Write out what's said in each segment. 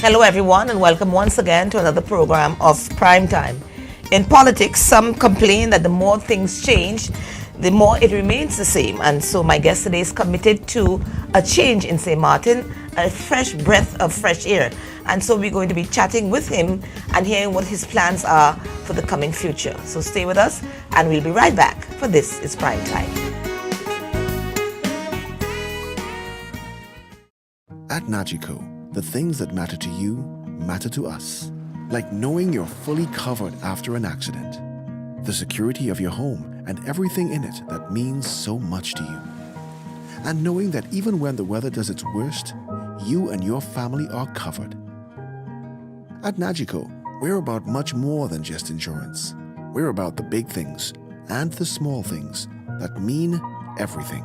Hello, everyone, and welcome once again to another program of Prime Time. In politics, some complain that the more things change, the more it remains the same. And so my guest today is committed to a change in St. Martin, a fresh breath of fresh air. And so we're going to be chatting with him and hearing what his plans are for the coming future. So stay with us, and we'll be right back, for this is Prime Time. At Nagico, the things that matter to you matter to us. Like knowing you're fully covered after an accident, the security of your home and everything in it that means so much to you. And knowing that even when the weather does its worst, you and your family are covered. At Nagico, we're about much more than just insurance. We're about the big things and the small things that mean everything.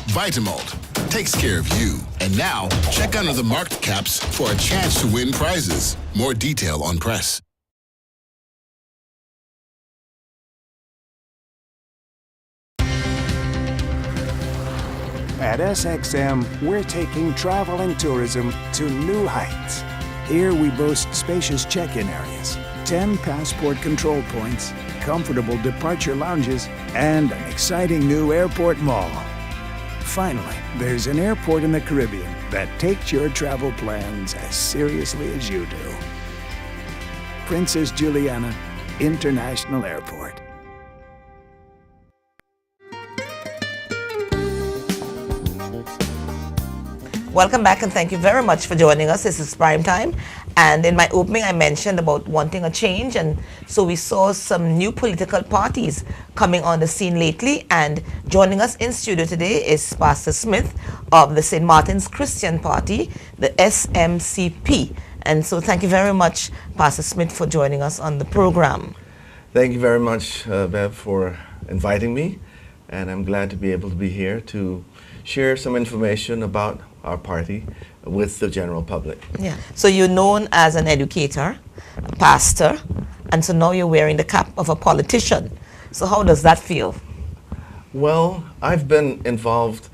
Vitamalt takes care of you. And now, check under the marked caps for a chance to win prizes. More detail on press. At SXM, we're taking travel and tourism to new heights. Here we boast spacious check-in areas, 10 passport control points, comfortable departure lounges, and an exciting new airport mall. Finally, there's an airport in the Caribbean that takes your travel plans as seriously as you do. Princess Juliana International Airport. Welcome back, and thank you very much for joining us. This is Prime Time. And in my opening, I mentioned about wanting a change. And so we saw some new political parties coming on the scene lately. And joining us in studio today is Pastor Smith of the St. Martin's Christian Party, the SMCP. And so thank you very much, Pastor Smith, for joining us on the program. Thank you very much, Bev, for inviting me. And I'm glad to be able to be here to share some information about our party with the general public. Yeah. So you're known as an educator, a pastor, and so now you're wearing the cap of a politician. So how does that feel? Well, I've been involved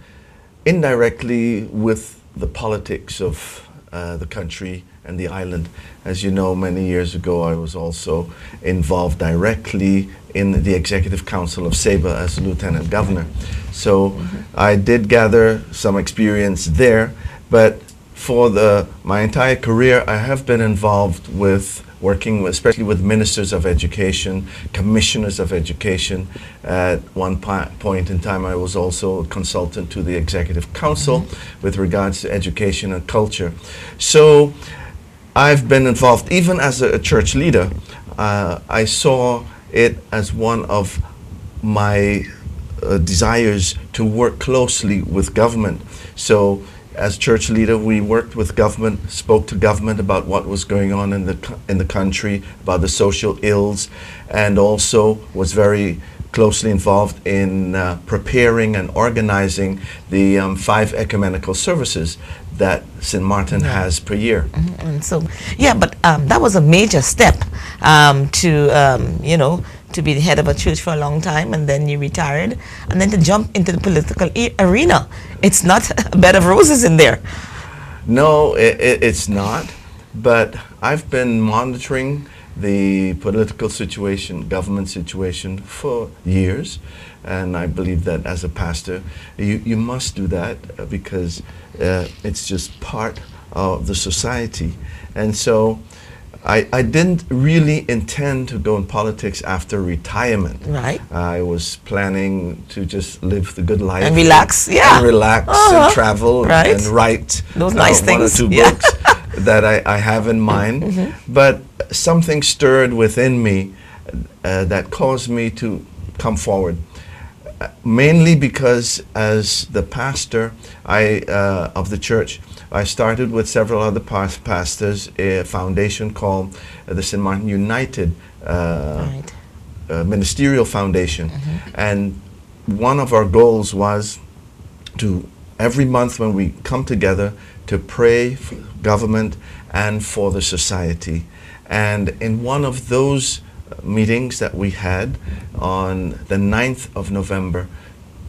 indirectly with the politics of the country and the island. As you know, many years ago, I was also involved directly in the Executive Council of SABA as Lieutenant Governor. So I did gather some experience there, but for my entire career, I have been involved with working especially with ministers of education, commissioners of education. At one point in time, I was also a consultant to the Executive Council with regards to education and culture. So I've been involved, even as a church leader. I saw it as one of my desires to work closely with government. So as church leader, we worked with government, spoke to government about what was going on in the country, about the social ills, and also was very closely involved in preparing and organizing the 5 ecumenical services that St. Martin has per year. And so, yeah, but that was a major step to be the head of a church for a long time, and then you retired, and then to jump into the political arena. It's not a bed of roses in there. No, it's not. But I've been monitoring the political situation, government situation for years. And I believe that as a pastor, you must do that because it's just part of the society. And so I didn't really intend to go in politics after retirement. Right. I was planning to just live the good life. And relax, And relax and travel and write those nice things. 1 or 2 books that I have in mind. But something stirred within me that caused me to come forward. Mainly because as the pastor of the church, I started with several other pastors a foundation called the St. Martin United Ministerial Foundation. And one of our goals was to every month when we come together to pray for government and for the society. And in one of those meetings that we had on the 9th of November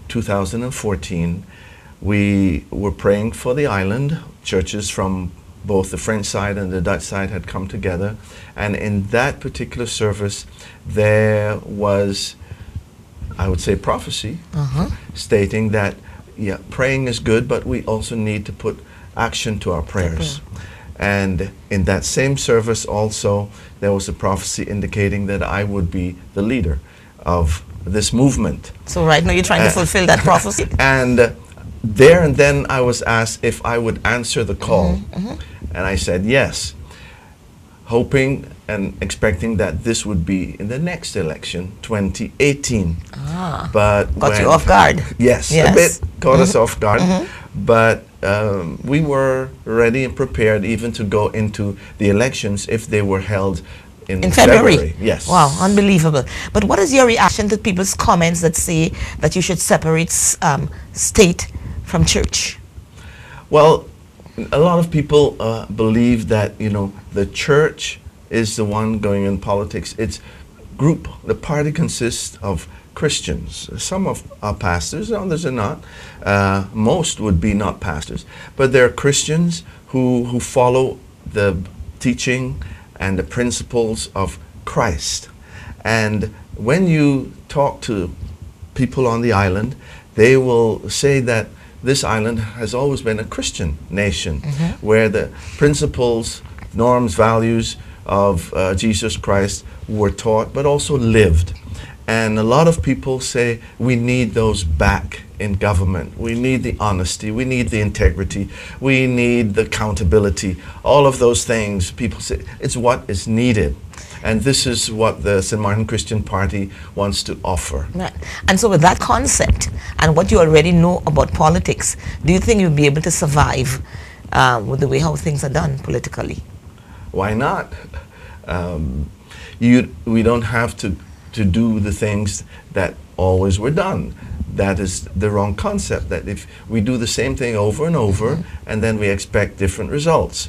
2014, we were praying for the island. Churches from both the French side and the Dutch side had come together. And in that particular service, there was, I would say, prophecy, stating that, yeah, praying is good, but we also need to put action to our prayers. And in that same service also, there was a prophecy indicating that I would be the leader of this movement. So right now you're trying to fulfill that prophecy? And there and then I was asked if I would answer the call. And I said yes, hoping and expecting that this would be in the next election, 2018. But got you off guard. Yes, a bit caught us off guard. But we were ready and prepared even to go into the elections if they were held in February. Yes. Wow, unbelievable. But what is your reaction to people's comments that say that you should separate state from church? Well, a lot of people believe that, you know, the church is the one going in politics. It's group. The party consists of Christians. Some are pastors, others are not. Most would be not pastors. But there are Christians who follow the teaching and the principles of Christ. And when you talk to people on the island, they will say that this island has always been a Christian nation, where the principles, norms, values of Jesus Christ were taught, but also lived. And a lot of people say we need those back in government. We need the honesty, we need the integrity, we need the accountability. All of those things, people say, it's what is needed. And this is what the St. Martin Christian Party wants to offer. Right. And so with that concept and what you already know about politics, do you think you'll be able to survive with the way how things are done politically? Why not? We don't have to do the things that always were done. That is the wrong concept, that if we do the same thing over and over and then we expect different results.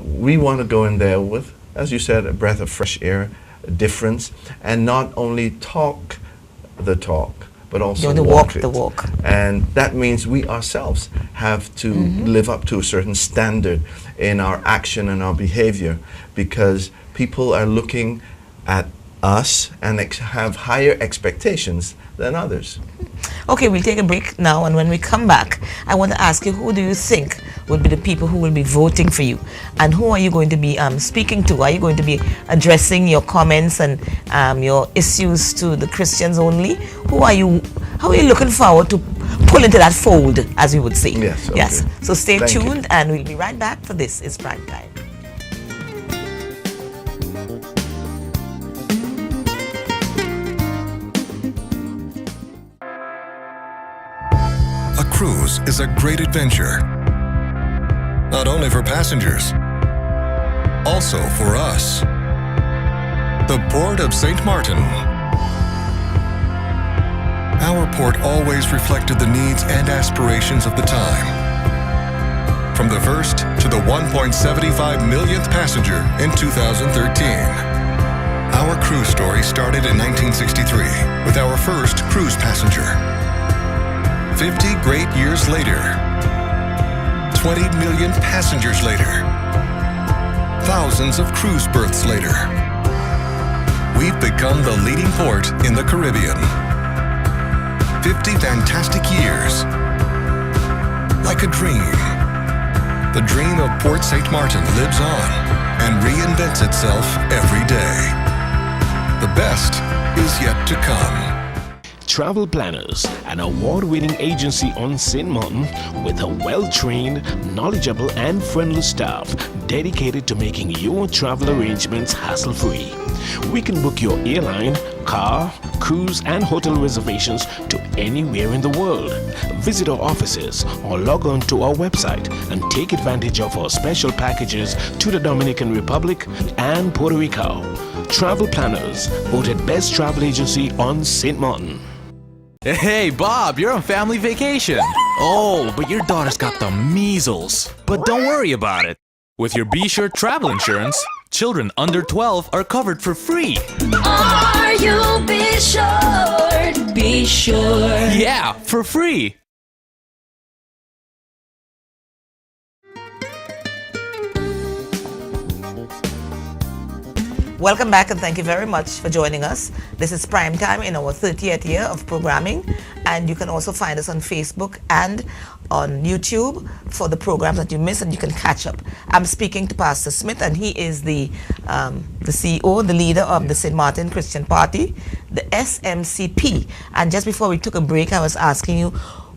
We want to go in there with, as you said, a breath of fresh air, a difference, and not only talk the talk, but also walk the walk. And that means we ourselves have to live up to a certain standard in our action and our behavior, because people are looking at us and have higher expectations than others. Okay, we'll take a break now, and when we come back, I want to ask you, who do you think would be the people who will be voting for you, and who are you going to be speaking to? Are you going to be addressing your comments and your issues to the Christians only? How are you looking forward to pull into that fold, as we would say? Yes. Okay. Yes. So stay Thank tuned, you. and we'll be right back for This is Prime Time. A cruise is a great adventure, not only for passengers, also for us. The Port of St. Martin. Our port always reflected the needs and aspirations of the time. From the first to the 1.75 millionth passenger in 2013. Our cruise story started in 1963 with our first cruise passenger. 50 great years later, 20 million passengers later, thousands of cruise berths later, we've become the leading port in the Caribbean. 50 fantastic years. Like a dream. The dream of Port St. Martin lives on and reinvents itself every day. The best is yet to come. Travel Planners, an award-winning agency on St. Martin with a well-trained, knowledgeable and friendly staff dedicated to making your travel arrangements hassle-free. We can book your airline, car, cruise and hotel reservations to anywhere in the world. Visit our offices or log on to our website and take advantage of our special packages to the Dominican Republic and Puerto Rico. Travel Planners, voted best travel agency on St. Martin. Hey, Bob, you're on family vacation. Oh, but your daughter's got the measles. But don't worry about it. With your Be Sure travel insurance, children under 12 are covered for free. Are you be sure? Be sure. Yeah, for free. Welcome back and thank you very much for joining us. This is Prime Time in our 30th year of programming, and you can also find us on Facebook and on YouTube for the programs that you missed, and you can catch up. I'm speaking to Pastor Smith, and he is the CEO, the leader of the St. Martin Christian Party, the SMCP. And just before we took a break, I was asking you,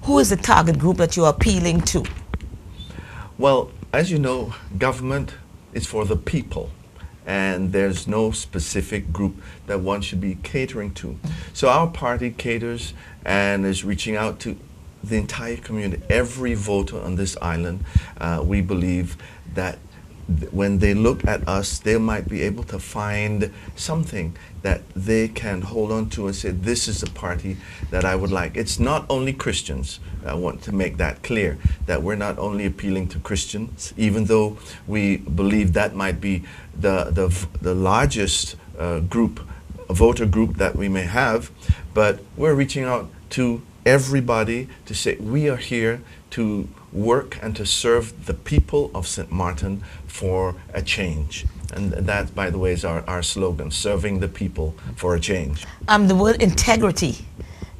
who is the target group that you are appealing to? Well, as you know, government is for the people, and there's no specific group that one should be catering to. So our party caters and is reaching out to the entire community, every voter on this island. We believe that when they look at us, they might be able to find something that they can hold on to and say, this is the party that I would like. It's not only Christians. I want to make that clear, that we're not only appealing to Christians, even though we believe that might be the largest voter group that we may have, but we're reaching out to everybody to say we are here to work and to serve the people of St. Martin for a change. And that, by the way, is our slogan, serving the people for a change. The word integrity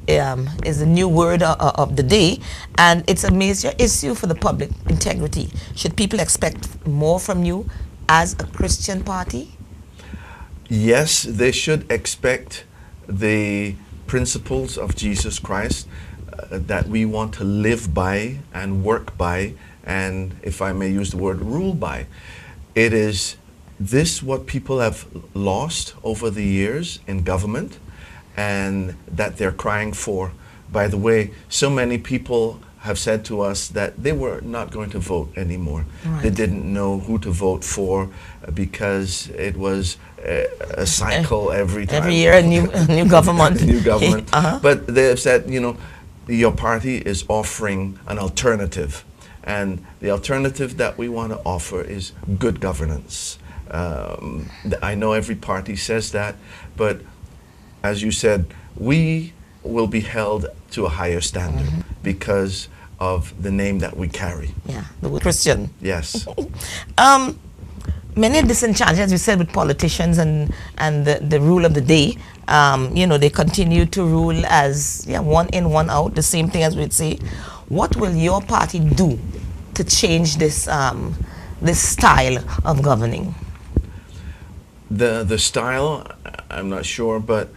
is the new word of the day, and it's a major issue for the public, integrity. Should people expect more from you as a Christian party? Yes, they should expect the principles of Jesus Christ that we want to live by and work by, and if I may use the word, rule by. It is this what people have lost over the years in government, and that they're crying for. By the way, so many people have said to us that they were not going to vote anymore. Right. They didn't know who to vote for because it was a cycle every time. Every year a new government. New government. But they have said, you know, your party is offering an alternative. And the alternative that we want to offer is good governance. I know every party says that, but as you said, we will be held to a higher standard because of the name that we carry. Yeah, the word Christian. Yes. Many disenchanted, as you said, with politicians and the rule of the day. You know, they continue to rule as one in, one out, the same thing as we'd say. What will your party do to change this this style of governing? The style, I'm not sure, but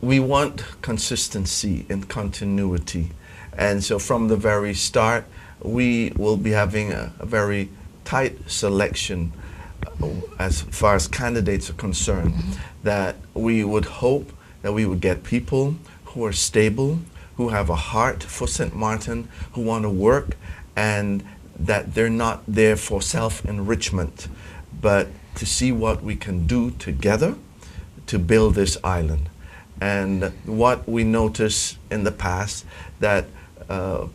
we want consistency and continuity. And so from the very start, we will be having a very tight selection as far as candidates are concerned, that we would hope that we would get people who are stable, who have a heart for St. Martin, who want to work, and that they're not there for self-enrichment, but to see what we can do together to build this island. And what we noticed in the past, that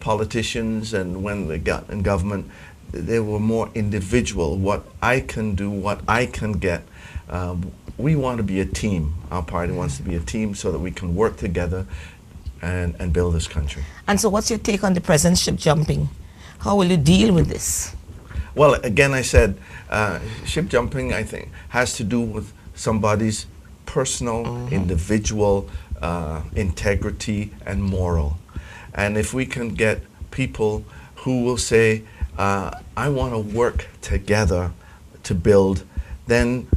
politicians and when they got in government, they were more individual, what I can do, what I can get. We want to be a team. Our party wants to be a team so that we can work together and build this country. And so what's your take on the president's ship jumping? How will you deal with this? Well, again, I said, ship jumping, I think, has to do with somebody's personal, individual integrity and moral. And if we can get people who will say, I want to work together to build, then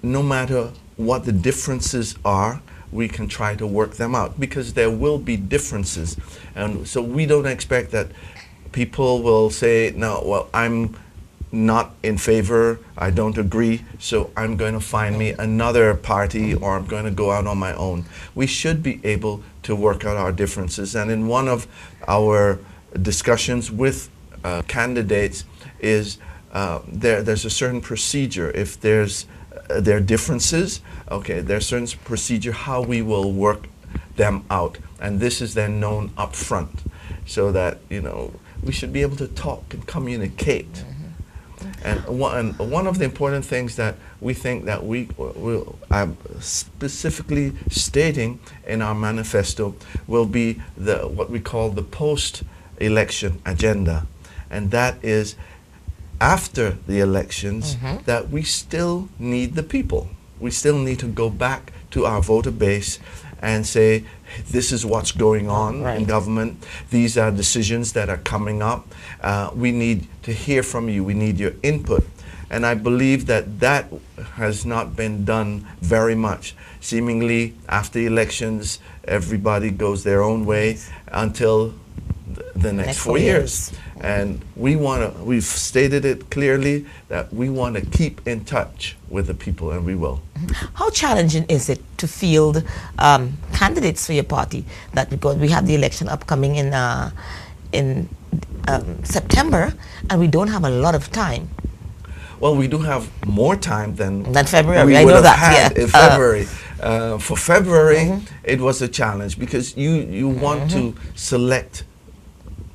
no matter what the differences are, we can try to work them out, because there will be differences. And so we don't expect that people will say, no, well, I'm not in favor, I don't agree, so I'm going to find me another party, or I'm going to go out on my own. We should be able to work out our differences. And in one of our discussions with candidates is there's a certain procedure. If there are differences, okay, there's a certain procedure how we will work them out. And this is then known up front. so that, we should be able to talk and communicate. And one of the important things that we think that we are specifically stating in our manifesto will be what we call the post-election agenda. And that is, after the elections, that we still need the people. We still need to go back to our voter base and say, this is what's going on in government. These are decisions that are coming up. We need to hear from you. We need your input. And I believe that has not been done very much. Seemingly, after elections, everybody goes their own way until the next 4 years. And we've stated it clearly that we want to keep in touch with the people, and we will. How challenging is it to field candidates for your party? That because we have the election upcoming in September, and we don't have a lot of time. Well, we do have more time than February. We I would know have that. had in February. For February, it was a challenge because you want to select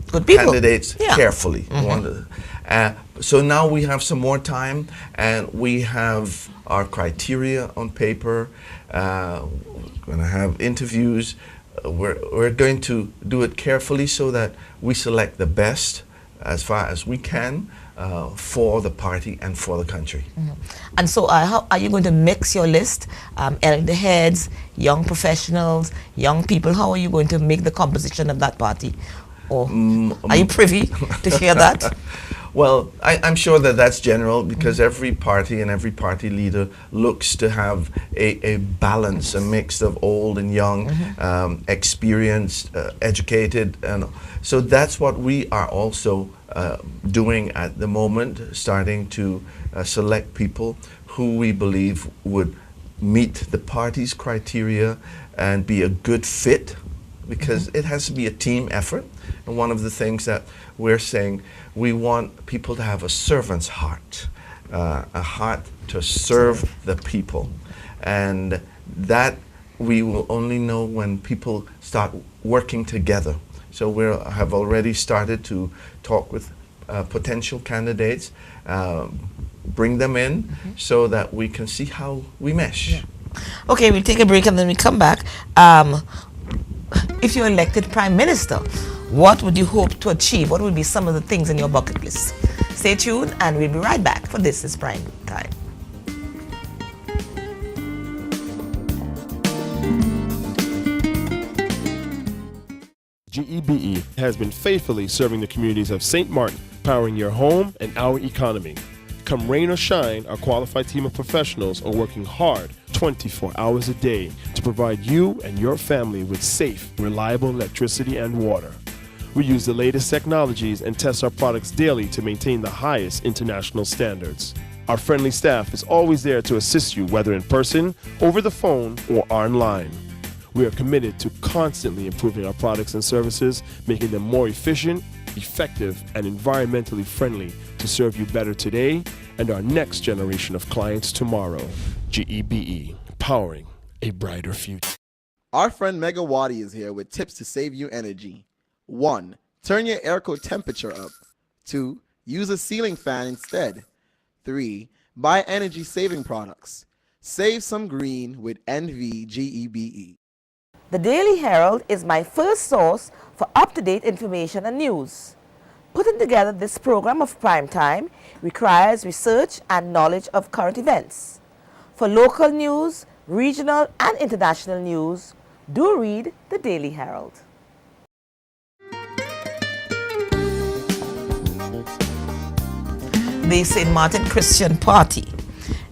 good people, candidates carefully. So now we have some more time, and we have our criteria on paper. We're going to have interviews. We're going to do it carefully so that we select the best as far as we can for the party and for the country. And so how are you going to mix your list? Elder heads, young professionals, young people, how are you going to make the composition of that party? Or are you privy to hear that? Well, I'm sure that that's general because every party and every party leader looks to have a balance, a mix of old and young, experienced, educated. And so that's what we are also doing at the moment, starting to select people who we believe would meet the party's criteria and be a good fit, because it has to be a team effort. And one of the things that we're saying, we want people to have a servant's heart, a heart to serve the people. And that we will only know when people start working together. So we have already started to talk with potential candidates, bring them in so that we can see how we mesh. Yeah. Okay, we'll take a break and then we come back. If you're elected Prime Minister, what would you hope to achieve? What would be some of the things in your bucket list? Stay tuned and we'll be right back, for This is Prime Time. GEBE has been faithfully serving the communities of St. Martin, powering your home and our economy. Come rain or shine, our qualified team of professionals are working hard 24 hours a day to provide you and your family with safe, reliable electricity and water. We use the latest technologies and test our products daily to maintain the highest international standards. Our friendly staff is always there to assist you, whether in person, over the phone, or online. We are committed to constantly improving our products and services, making them more efficient, effective, and environmentally friendly to serve you better today and our next generation of clients tomorrow. GEBE, powering a brighter future. Our friend Megawati is here with tips to save you energy. 1. Turn your airco temperature up. 2. Use a ceiling fan instead. 3. Buy energy-saving products. Save some green with NVGEBE. The Daily Herald is my first source for up-to-date information and news. Putting together this program of prime time requires research and knowledge of current events. For local news, regional and international news, do read the Daily Herald. The St. Martin Christian Party.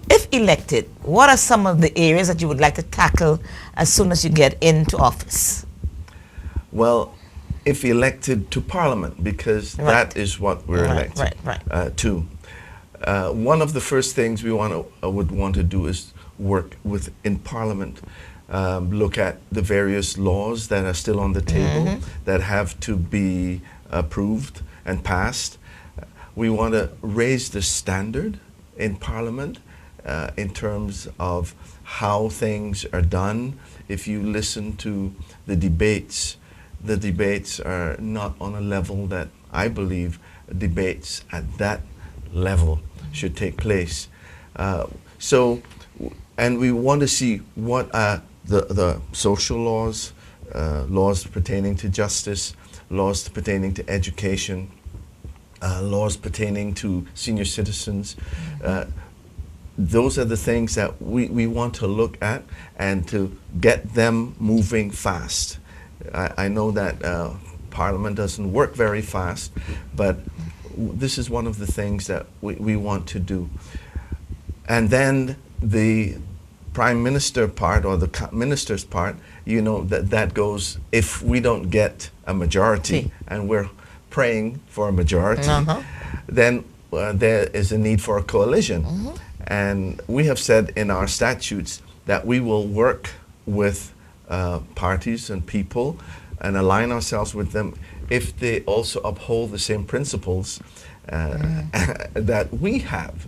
If elected, what are some of the areas that you would like to tackle as soon as you get into office? Well, if elected to Parliament, because that is what we're elected to. One of the first things we would want to do is work in Parliament, look at the various laws that are still on the table that have to be approved and passed. We want to raise the standard in Parliament in terms of how things are done. If you listen to the debates, the debates are not on a level that I believe debates at that level should take place. And we want to see what are the social laws, laws pertaining to justice, laws pertaining to education, laws pertaining to senior citizens. Those are the things that we want to look at and to get them moving fast. I know that Parliament doesn't work very fast, but this is one of the things that we want to do. And then the Prime Minister part or the Minister's part, you know, that goes, if we don't get a majority, and we're praying for a majority, then there is a need for a coalition. And we have said in our statutes that we will work with parties and people and align ourselves with them if they also uphold the same principles that we have.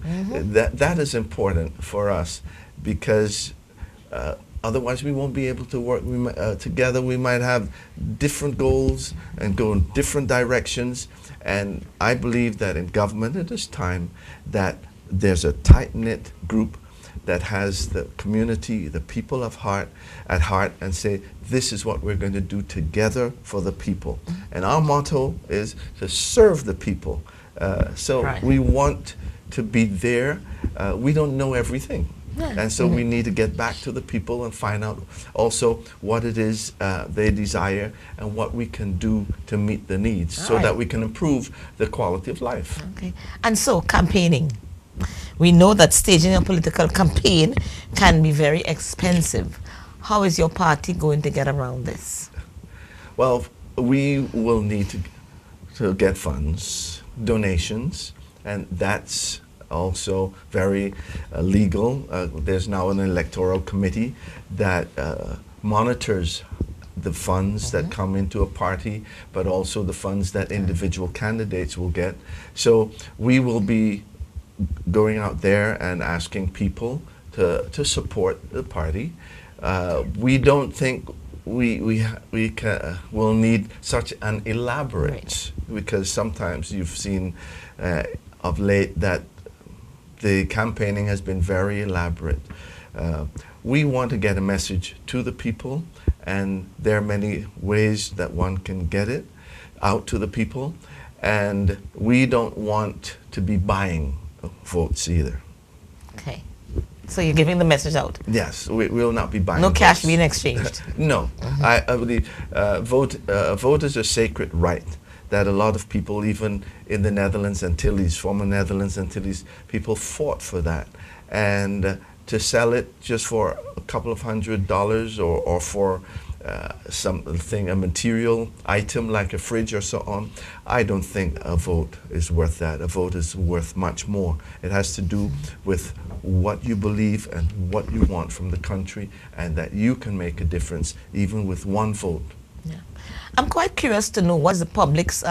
That is important for us, because otherwise we won't be able to work together. We might have different goals and go in different directions. And I believe that in government it is time that there's a tight-knit group that has the community, the people at heart, and say, this is what we're going to do together for the people. And our motto is to serve the people. We want to be there. We don't know everything. And so we need to get back to the people and find out also what it is they desire and what we can do to meet the needs so that we can improve the quality of life. Okay. And so campaigning. We know that staging a political campaign can be very expensive. How is your party going to get around this? Well, we will need to get funds, donations, and that's also very legal. There's now an electoral committee that monitors the funds that come into a party, but also the funds that individual candidates will get. So we will be going out there and asking people to support the party. We don't think we'll need such an elaborate, because sometimes you've seen of late that the campaigning has been very elaborate. We want to get a message to the people, and there are many ways that one can get it out to the people, and we don't want to be buying votes either. Okay. So you're giving the message out? Yes, we will not be buying no votes. cash being exchanged? No. I believe vote is a sacred right that a lot of people, even in the Netherlands Antilles, former Netherlands Antilles, people fought for that. And to sell it just for a couple of $100 or for something, a material item like a fridge or so on, I don't think a vote is worth that. A vote is worth much more. It has to do with what you believe and what you want from the country, and that you can make a difference even with one vote. Yeah. I'm quite curious to know what's the public's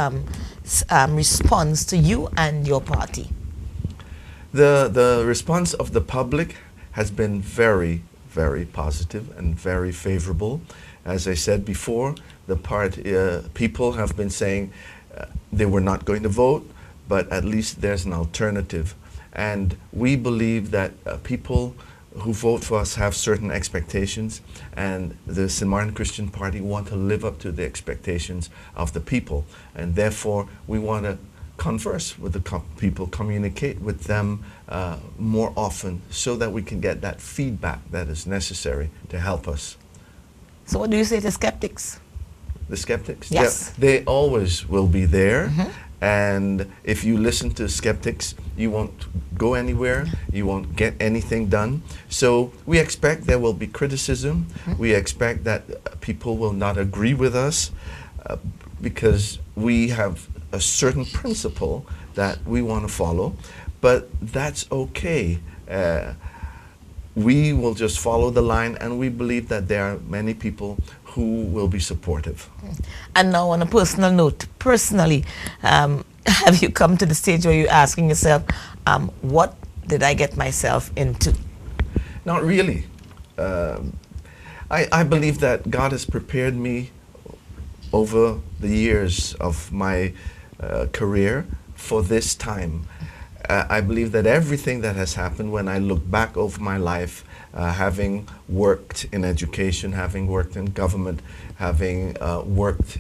response to you and your party. The response of the public has been very, very positive and very favorable. As I said before, people have been saying they were not going to vote, but at least there's an alternative. And we believe that people who vote for us have certain expectations, and the St. Martin Christian Party want to live up to the expectations of the people. And therefore, we want to converse with the people, communicate with them more often, so that we can get that feedback that is necessary to help us. So what do you say to skeptics? The skeptics? Yes. Yeah, they always will be there. And if you listen to skeptics, you won't go anywhere, you won't get anything done. So we expect there will be criticism. We expect that people will not agree with us because we have a certain principle that we want to follow, but that's okay. We will just follow the line, and we believe that there are many people who will be supportive. And now on a personal note, personally, have you come to the stage where you're asking yourself, what did I get myself into? Not really. I believe that God has prepared me over the years of my career for this time. I believe that everything that has happened, when I look back over my life, having worked in education, having worked in government, having worked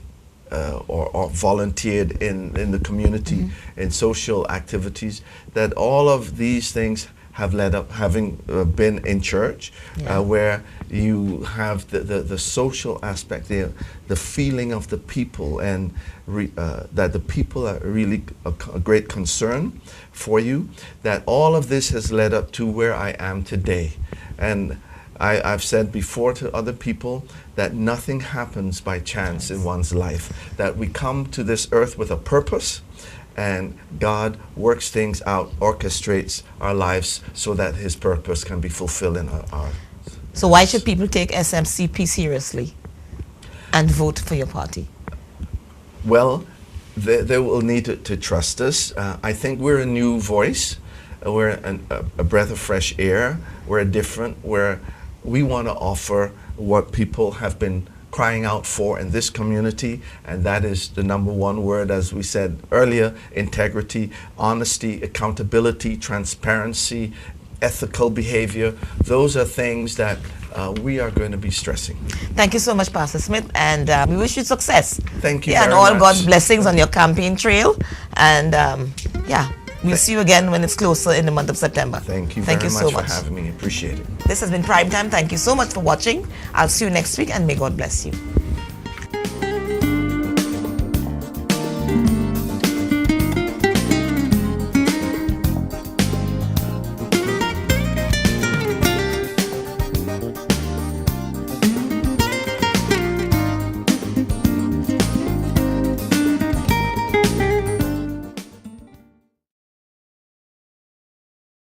or volunteered in the community, in social activities, that all of these things have led up, having been in church, where you have the social aspect, the feeling of the people, and that the people are really a great concern for you, that all of this has led up to where I am today. And I've said before to other people that nothing happens by chance in one's life, that we come to this earth with a purpose, and God works things out, orchestrates our lives so that His purpose can be fulfilled in our So why should people take SMCP seriously and vote for your party? Well, they will need to trust us. I think we're a new voice. We're a breath of fresh air. We're different. We want to offer what people have been crying out for in this community, and that is the number one word, as we said earlier: integrity, honesty, accountability, transparency, ethical behavior. Those are things that we are going to be stressing. Thank you so much, Pastor Smith, and we wish you success. Thank you and very all much. God's blessings on your campaign trail. And we'll see you again when it's closer in the month of September. Thank you very so much for having me. Appreciate it. This has been Prime Time. Thank you so much for watching. I'll see you next week, and may God bless you.